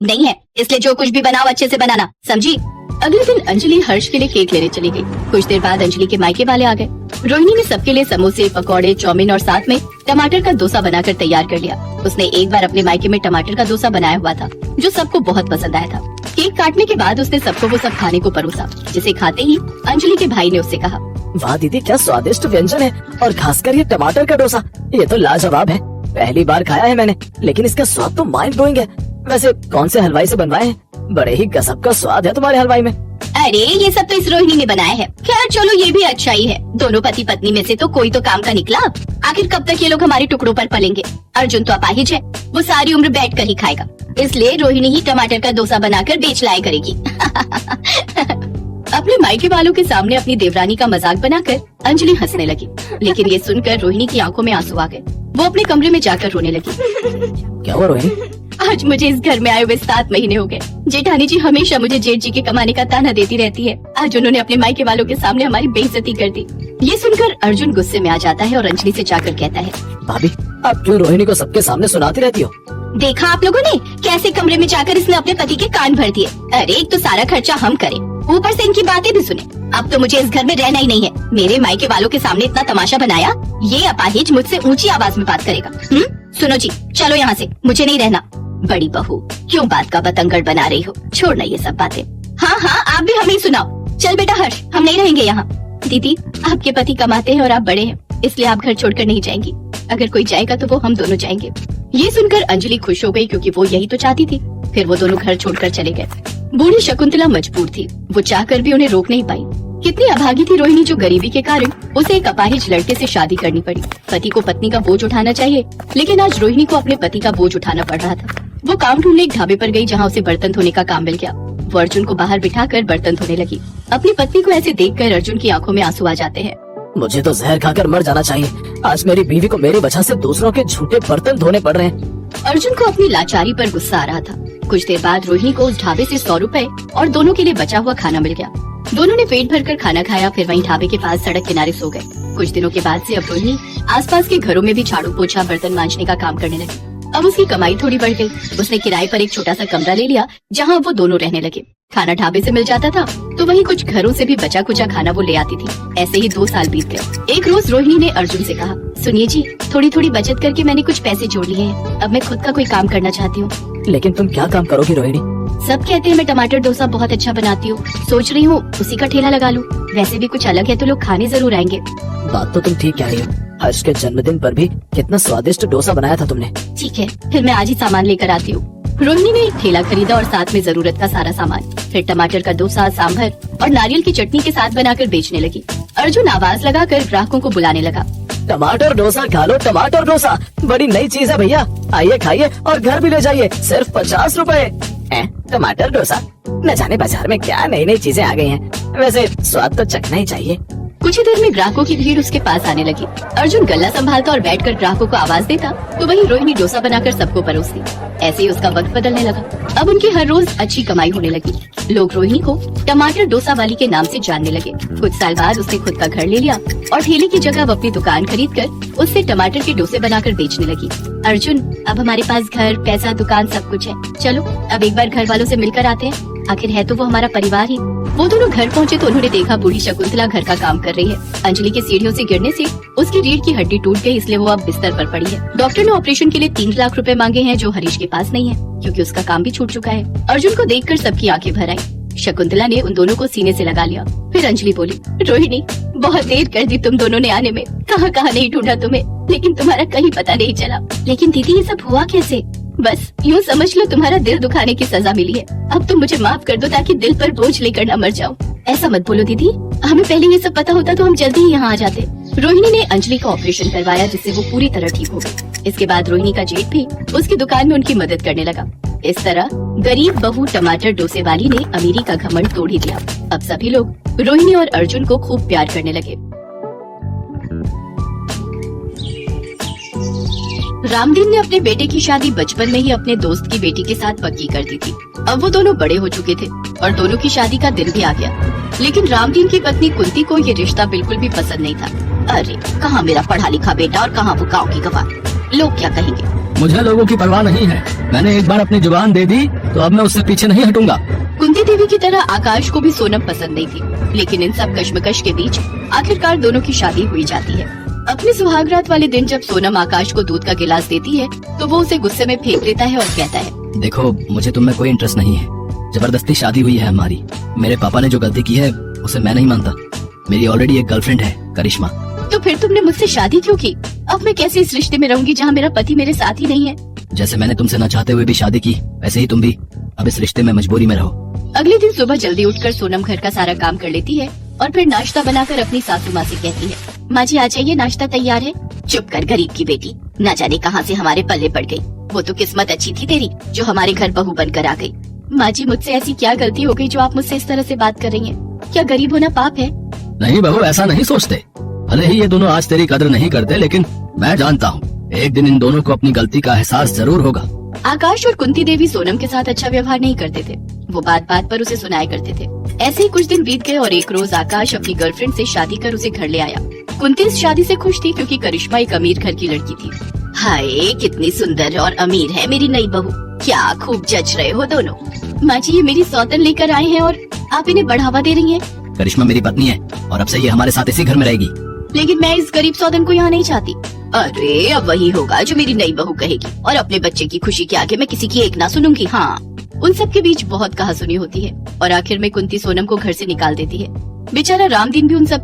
नहीं है, इसलिए जो कुछ भी बनाओ अच्छे से बनाना, समझी? अगले दिन अंजलि हर्ष के लिए केक लेने चली गई। कुछ देर बाद अंजलि के मायके वाले आ गए। रोहिणी ने सबके लिए समोसे, पकौड़े, चाउमीन और साथ में टमाटर का डोसा बनाकर तैयार कर लिया। उसने एक बार अपने मायके में टमाटर का डोसा बनाया हुआ था, जो सबको बहुत पसंद आया था। केक काटने के बाद उसने सबको वो सब खाने को परोसा, जिसे खाते ही अंजलि के भाई ने उससे कहा, वाह दीदी, क्या स्वादिष्ट व्यंजन है, और खासकर ये टमाटर का डोसा, ये तो लाजवाब है। पहली बार खाया है मैंने, लेकिन इसका स्वाद तो माइंड ब्लोइंग है। वैसे कौन से हलवाई से बनवाए हैं? बड़े ही गजब का स्वाद है तुम्हारे हलवाई में। अरे ये सब तो इस रोहिणी ने बनाया है। खैर चलो, ये भी अच्छा ही है। दोनों पति पत्नी में से तो कोई तो काम का निकला। आखिर कब तक ये लोग हमारे टुकड़ों पर पलेंगे? अर्जुन तो अपाहिज है, वो सारी उम्र बैठ कर ही खाएगा, इसलिए रोहिणी ही टमाटर का डोसा बनाकर बेच लाया करेगी। अपने मायके वालों के सामने अपनी देवरानी का मजाक बनाकर अंजलि हंसने लगी, लेकिन ये सुनकर रोहिणी की आंखों में आंसू आ गए। वो अपने कमरे में जाकर रोने लगी। क्या हुआ रोहिणी? आज मुझे इस घर में आए हुए 7 महीने हो गए। जेठानी जी हमेशा मुझे जेठ जी के कमाने का ताना देती रहती है। आज उन्होंने अपने मायके वालों के सामने हमारी बेइज्जती कर दी। ये सुनकर अर्जुन गुस्से में आ जाता है और अंजलि से जाकर कहता है, भाभी आप क्यों रोहिणी को सबके सामने सुनाती रहती हो? देखा आप लोगों ने कैसे कमरे में जाकर इसने अपने पति के कान भर दिए। अरे एक तो सारा खर्चा हम करें, ऊपर से इनकी बातें भी सुने। अब तो मुझे इस घर में रहना ही नहीं है। मेरे मायके वालों के सामने इतना तमाशा बनाया, ये अपाहिज मुझसे ऊंची आवाज में बात करेगा। सुनो जी, चलो यहाँ से, मुझे नहीं रहना। बड़ी बहू, क्यों बात का बतंगड़ बना रही हो? छोड़ना ये सब बातें। हाँ हाँ, आप भी हमें सुनाओ। चल बेटा हर्ष, हम नहीं रहेंगे यहाँ। दीदी, आपके पति कमाते हैं और आप बड़े हैं, इसलिए आप घर छोड़कर नहीं जाएंगी। अगर कोई जाएगा तो वो हम दोनों जाएंगे। ये सुनकर अंजलि खुश हो गई, क्योंकि वो यही तो चाहती थी। फिर वो दोनों घर छोड़कर चले गए। बूढ़ी शकुंतला मजबूर थी, वो चाहकर भी उन्हें रोक नहीं पाई। कितनी अभागी थी रोहिणी, जो गरीबी के कारण उसे एक अपाहिज लड़के से शादी करनी पड़ी। पति को पत्नी का बोझ उठाना चाहिए, लेकिन आज रोहिणी को अपने पति का बोझ उठाना पड़ रहा था। वो काम ढूंढने एक ढाबे पर गई, जहाँ उसे बर्तन धोने का काम मिल गया। वो अर्जुन को बाहर बिठाकर बर्तन धोने लगी। अपनी पत्नी को ऐसे देखकर अर्जुन की आंखों में आंसू आ जाते हैं। मुझे तो जहर खाकर मर जाना चाहिए। आज मेरी बीवी को मेरी वजह से दूसरों के झूठे बर्तन धोने पड़ रहे हैं। अर्जुन को अपनी लाचारी पर गुस्सा आ रहा था। कुछ देर बाद रोहिणी को उस ढाबे से 100 रुपए और दोनों के लिए बचा हुआ खाना मिल गया। दोनों ने पेट भरकर खाना खाया, फिर वहीं ढाबे के पास सड़क किनारे सो गए। कुछ दिनों के बाद से अब रोहिणी आसपास के घरों में भी झाड़ू पोछा, बर्तन मांजने का काम करने लगी। अब उसकी कमाई थोड़ी बढ़ गई। उसने किराए पर एक छोटा सा कमरा ले लिया, जहाँ वो दोनों रहने लगे। खाना ढाबे से मिल जाता था, तो वहीं कुछ घरों से भी बचा कुचा खाना वो ले आती थी। ऐसे ही 2 साल बीत गए। एक रोज रोहिणी ने अर्जुन से कहा, सुनिए जी, थोड़ी थोड़ी बचत करके मैंने कुछ पैसे जोड़ लिए हैं। अब मैं खुद का कोई काम करना चाहती हूँ। लेकिन तुम क्या काम करोगी रोहिणी? सब कहते हैं मैं टमाटर डोसा बहुत अच्छा बनाती हूँ। सोच रही हूँ उसी का ठेला लगा लूँ। वैसे भी कुछ अलग है तो लोग खाने जरूर आएंगे। बात तो तुम ठीक कह रही हो। हर्ष के जन्मदिन पर भी कितना स्वादिष्ट डोसा बनाया था तुमने। ठीक है, फिर मैं आज ही सामान लेकर आती हूँ। रोहिणी ने एक ठेला खरीदा और साथ में जरूरत का सारा सामान। फिर टमाटर का डोसा, सांभर और नारियल की चटनी के साथ बनाकर बेचने लगी। अर्जुन आवाज लगाकर ग्राहकों को बुलाने लगा। टमाटर डोसा खा लो, टमाटर डोसा बड़ी नई चीज है भैया, आइए खाइए और घर भी ले जाइए, सिर्फ 50 रुपए। टमाटर डोसा, न जाने बाजार में क्या नई नई चीजें आ गई हैं। वैसे स्वाद तो चखना ही चाहिए। कुछ ही देर में ग्राहकों की भीड़ उसके पास आने लगी। अर्जुन गल्ला संभालता और बैठकर ग्राहकों को आवाज देता, तो वहीं रोहिणी डोसा बनाकर सबको परोसती। ऐसे ही उसका वक्त बदलने लगा। अब उनकी हर रोज अच्छी कमाई होने लगी। लोग रोहिणी को टमाटर डोसा वाली के नाम से जानने लगे। कुछ साल बाद उसने खुद का घर ले लिया और ठेले की जगह वो अपनी दुकान खरीदकर उससे टमाटर के डोसे बनाकर बेचने लगी। अर्जुन, अब हमारे पास घर, पैसा, दुकान सब कुछ है। चलो अब एक बार घर वालों से मिलकर आते हैं। आखिर है तो वो हमारा परिवार ही। वो दोनों घर पहुँचे तो उन्होंने देखा बूढ़ी शकुंतला घर का काम कर रही है। अंजलि के सीढ़ियों से गिरने से उसकी रीढ़ की हड्डी टूट गई, इसलिए वो अब बिस्तर पर पड़ी है। डॉक्टर ने ऑपरेशन के लिए 3 लाख रुपए मांगे हैं, जो हरीश के पास नहीं है, क्योंकि उसका काम भी छूट चुका है। अर्जुन को देखकर सबकी आंखें भर आई। शकुंतला ने उन दोनों को सीने से लगा लिया। फिर अंजलि बोली, रोहिणी, बहुत देर कर दी तुम दोनों ने आने में। कहाँ कहाँ नहीं ढूंढा तुम्हें, लेकिन तुम्हारा कहीं पता नहीं चला। लेकिन दीदी, ये सब हुआ कैसे? बस यूँ समझ लो तुम्हारा दिल दुखाने की सजा मिली है। अब तुम मुझे माफ कर दो, ताकि दिल पर बोझ लेकर न मर जाऊं। ऐसा मत बोलो दीदी, हमें पहले ये सब पता होता तो हम जल्दी ही यहाँ आ जाते। रोहिणी ने अंजलि का ऑपरेशन करवाया, जिससे वो पूरी तरह ठीक हो गई। इसके बाद रोहिणी का जेठ भी उसकी दुकान में उनकी मदद करने लगा। इस तरह गरीब बहू टमाटर डोसे वाली ने अमीरी का घमंड तोड़ ही दिया। अब सभी लोग रोहिणी और अर्जुन को खूब प्यार करने लगे। रामदीन ने अपने बेटे की शादी बचपन में ही अपने दोस्त की बेटी के साथ पक्की कर दी थी। अब वो दोनों बड़े हो चुके थे और दोनों की शादी का दिन भी आ गया। लेकिन रामदीन की पत्नी कुंती को ये रिश्ता बिल्कुल भी पसंद नहीं था। अरे कहाँ मेरा पढ़ा लिखा बेटा और कहाँ वो गाँव की गवार, लोग क्या कहेंगे। मुझे लोगों की परवाह नहीं है। मैंने एक बार अपनी जुबान दे दी तो अब मैं उससे पीछे नहीं हटूंगा। कुंती देवी की तरह आकाश को भी सोनम पसंद नहीं थी, लेकिन इन सब कश्मकश के बीच आखिरकार दोनों की शादी हुई जाती है। अपने सुहागरात वाले दिन जब सोनम आकाश को दूध का गिलास देती है तो वो उसे गुस्से में फेंक देता है और कहता है, देखो मुझे तुम में कोई इंटरेस्ट नहीं है, जबरदस्ती शादी हुई है हमारी। मेरे पापा ने जो गलती की है उसे मैं नहीं मानता। मेरी ऑलरेडी एक गर्लफ्रेंड है, करिश्मा। तो फिर तुमने मुझसे शादी क्यों की? अब मैं कैसे इस रिश्ते में रहूंगी जहाँ मेरा पति मेरे साथ ही नहीं है? जैसे मैंने तुमसे न चाहते हुए भी शादी की, वैसे ही तुम भी अब इस रिश्ते में मजबूरी में रहो। अगले दिन सुबह जल्दी उठकर सोनम घर का सारा काम कर लेती है और फिर नाश्ता बनाकर अपनी सासू माँ से कहती है, माँ जी आ जाइए, नाश्ता तैयार है। चुप कर गरीब की बेटी, न जाने कहाँ से हमारे पल्ले पड़ गई। वो तो किस्मत अच्छी थी तेरी जो हमारे घर बहू बनकर आ गई। माँ जी मुझसे ऐसी क्या गलती हो गई जो आप मुझसे इस तरह से बात कर रही हैं? क्या गरीब होना पाप है? नहीं बहू, ऐसा नहीं सोचते। भले ही ये दोनों आज तेरी कदर नहीं करते, लेकिन मैं जानता हूँ एक दिन इन दोनों को अपनी गलती का एहसास जरूर होगा। आकाश और कुंती देवी सोनम के साथ अच्छा व्यवहार नहीं करते थे, वो बात बात पर उसे सुनाया करते थे। ऐसे ही कुछ दिन बीत गए और एक रोज आकाश अपनी गर्लफ्रेंड से शादी कर उसे घर ले आया। कुंती इस शादी से खुश थी क्योंकि करिश्मा एक अमीर घर की लड़की थी। हाय कितनी सुंदर और अमीर है मेरी नई बहू, क्या खूब जच रहे हो दोनों। माँ जी ये मेरी सौतन लेकर आए हैं और आप इन्हें बढ़ावा दे रही हैं। करिश्मा मेरी पत्नी है और अब से ये हमारे साथ इसी घर में रहेगी। लेकिन मैं इस गरीब सौतन को यहाँ नहीं चाहती। अरे अब वही होगा जो मेरी नई बहू कहेगी और अपने बच्चे की खुशी के आगे मैं किसी की एक ना सुनूंगी। हाँ, उन सब के बीच बहुत कहासुनी होती है और आखिर में कुंती सोनम को घर से निकाल देती है। बेचारा रामदीन भी उन सब के